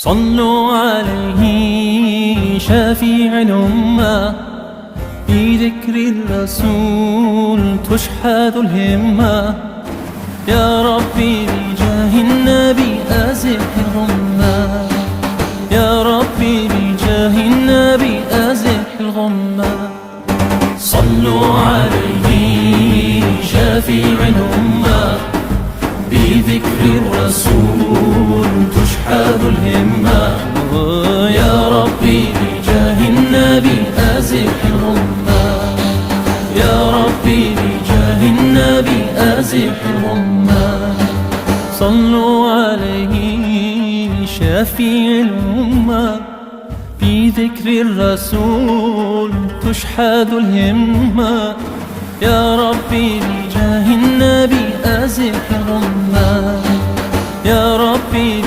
صلوا عليه شفيع الأمة، بذكر الرسول تشحذ الهمة. يا ربي بجاه النبي أزح الغمة، يا ربي بجاه النبي أزح الغمة. صلوا عليه شفيع الأمة، بذكر الرسول تشحذ الهمة. يا ربي بجاه النبي أزح الغمة، يا ربي بجاه النبي أزح الغمة. صلوا عليه شفيع الأمة، بذكر الرسول تشحذ الهمة. يا ربي بجاه النبي أزح الغمة، يا ربي